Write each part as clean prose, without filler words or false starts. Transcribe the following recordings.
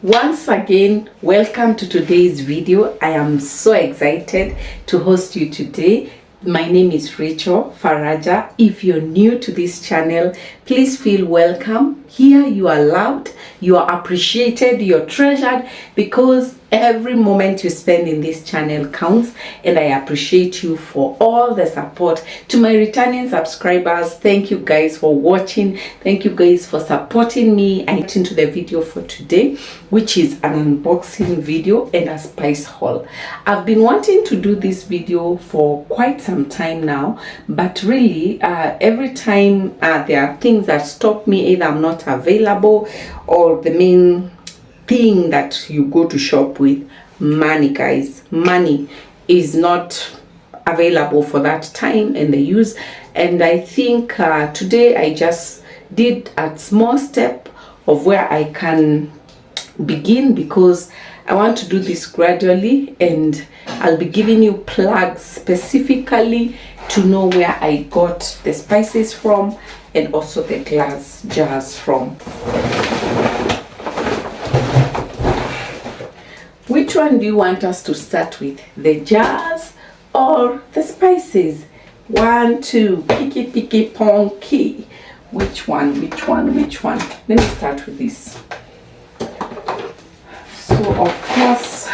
Once again, welcome to today's video. I am so excited to host you today. My name is Rachel Faraja. If you're new to this channel, please feel welcome. Here you are loved, you are appreciated, you're treasured, because every moment you spend in this channel counts, and I appreciate you for all the support. To my returning subscribers, thank you guys for watching. Thank you guys for supporting me. I get into the video for today, which is an unboxing video and a spice haul. I've been wanting to do this video for quite some time now, but really every time there are things that stop me. Either I'm not available, or the main thing that you go to shop with, money, guys. Money is not available for that time and the use. And I think today I just did a small step of where I can begin, because I want to do this gradually, and I'll be giving you plugs specifically to know where I got the spices from, and also the glass jars from. Which one do you want us to start with? The jars or the spices? 1, 2, picky, ponky. Which one? Let me start with this. So of course,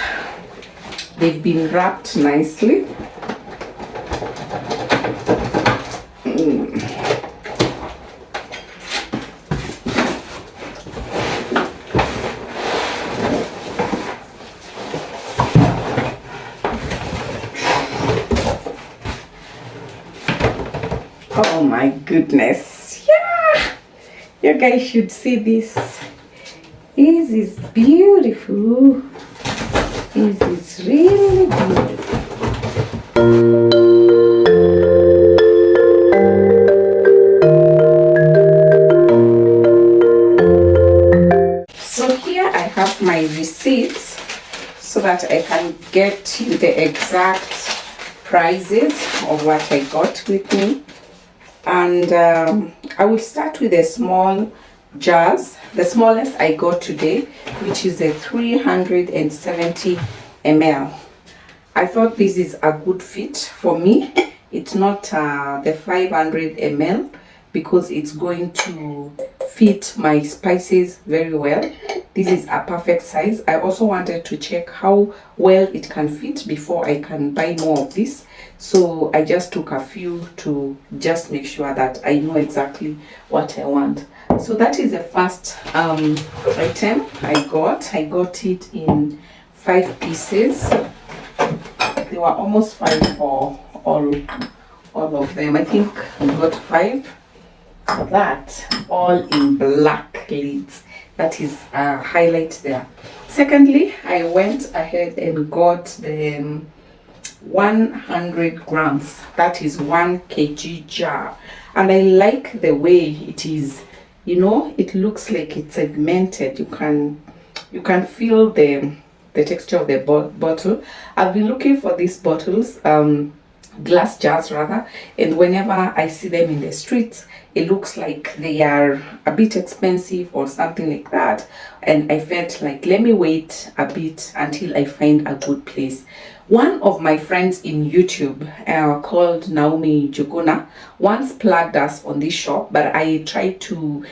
they've been wrapped nicely. Oh my goodness, yeah, you guys should see this. This is beautiful. This is really beautiful. So here I have my receipts so that I can get you the exact prices of what I got with me. And I will start with the small jars, the smallest I got today, which is a 370 ml. I thought this is a good fit for me. It's not the 500 ml, because it's going to fit my spices very well. This is a perfect size. I also wanted to check how well it can fit before I can buy more of this. So I just took a few to just make sure that I know exactly what I want. So that is the first item I got. I got it in 5 pieces. They were almost 5 for all of them. I think I got 5. That all in black lids. That is a highlight there. Secondly, I went ahead and got the 100 grams. That is 1 kg jar, and I like the way it is. You know, it looks like it's segmented. You can feel the texture of the bottle. I've been looking for these bottles, glass jars rather, and whenever I see them in the streets, it looks like they are a bit expensive or something like that, and I felt like, let me wait a bit until I find a good place. One of my friends in YouTube called Naomi Joguna once plugged us on this shop, but I tried to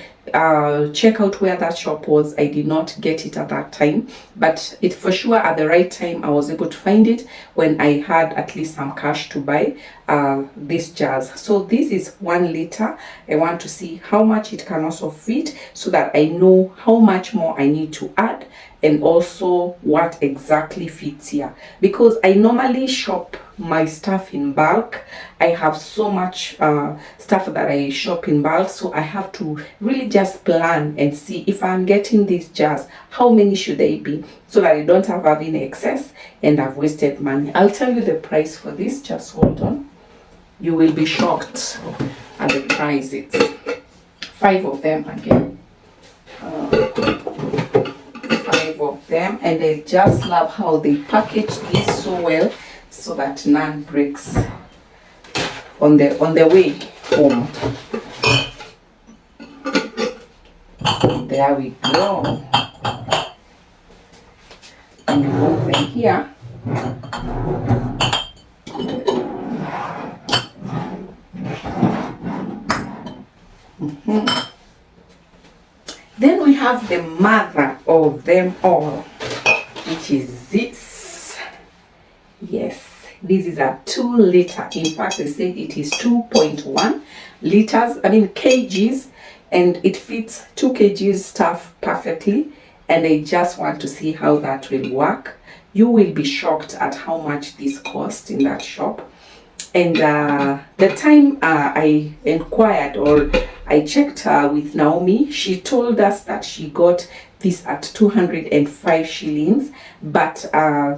check out where that shop was. I did not get it at that time, but it for sure at the right time I was able to find it when I had at least some cash to buy these jars. So this is 1 liter. I want to see how much it can also fit, so that I know how much more I need to add, and also what exactly fits here, because I normally shop my stuff in bulk. I have so much stuff that I shop in bulk, so I have to really just plan and see, if I'm getting these jars, how many should they be, so that I don't have any excess and I've wasted money. I'll tell you the price for this. Just hold on. You will be shocked at the price. It's 5 of them again. 5 of them, and I just love how they package this so well, so that none breaks on the way home. There we go. and remove them here. Then we have the mother of them all, which is this. Yes, this is a 2 liter. In fact, they said it is 2.1 liters, kgs, and it fits 2 kgs stuff perfectly. And I just want to see how that will work. You will be shocked at how much this cost in that shop. And the time I inquired, or I checked with Naomi, she told us that she got this at 205 shillings, but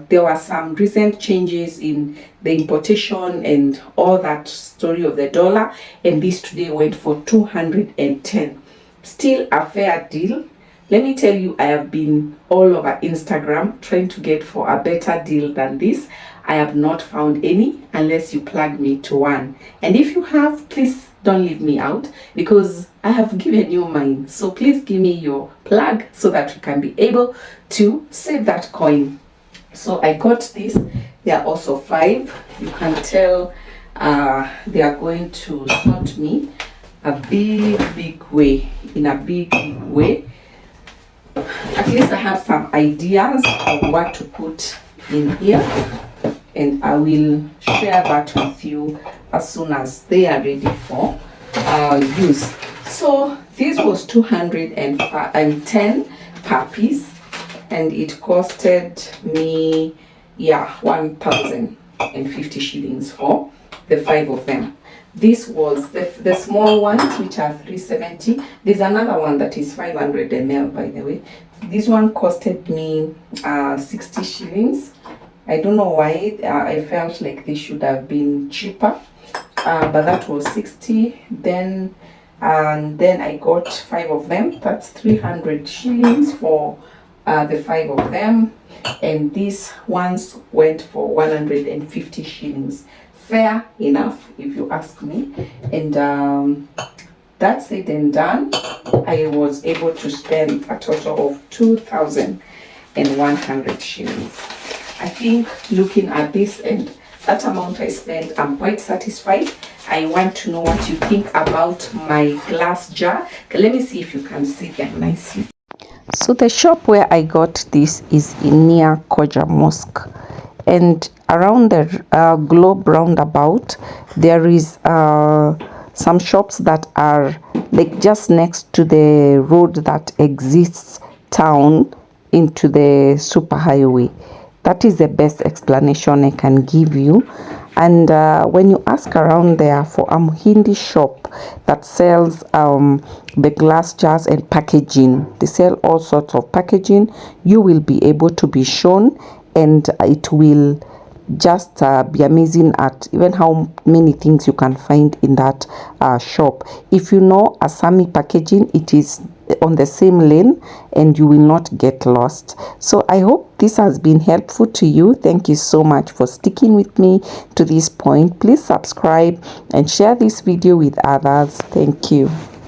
there were some recent changes in the importation and all that story of the dollar, and this today went for 210. Still a fair deal. Let me tell you, I have been all over Instagram trying to get for a better deal than this. I have not found any unless you plug me to one. And if you have, please don't leave me out, because I have given you mine. So please give me your plug so that we can be able to save that coin. So I got this. They are also 5. You can tell they are going to sort me a big way, in a big way. At least I have some ideas of what to put in here, and I will share that with you as soon as they are ready for use. So this was 210 per piece, and it costed me 1,050 shillings for the 5 of them. This was the small ones, which are 370. There's another one that is 500 ml, by the way. This one costed me 60 shillings. I don't know why. I felt like they should have been cheaper, but that was 60. Then I got 5 of them. That's 300 shillings for the 5 of them, and these ones went for 150 shillings. Fair enough, if you ask me. And that's it and done. I was able to spend a total of 2,100 shillings. I think looking at this and that amount I spent, I'm quite satisfied. I want to know what you think about my glass jar. Okay, let me see if you can see them nicely. So the shop where I got this is in near Koja Mosque, and around the globe roundabout there is some shops that are like just next to the road that exits town into the superhighway. That is the best explanation I can give you. And when you ask around there for a Hindi shop that sells the glass jars and packaging, they sell all sorts of packaging, you will be able to be shown, and it will just be amazing at even how many things you can find in that shop. If you know Asami packaging, it is on the same lane and you will not get lost. So I hope this has been helpful to you. Thank you so much for sticking with me to this point. Please subscribe and share this video with others. Thank you.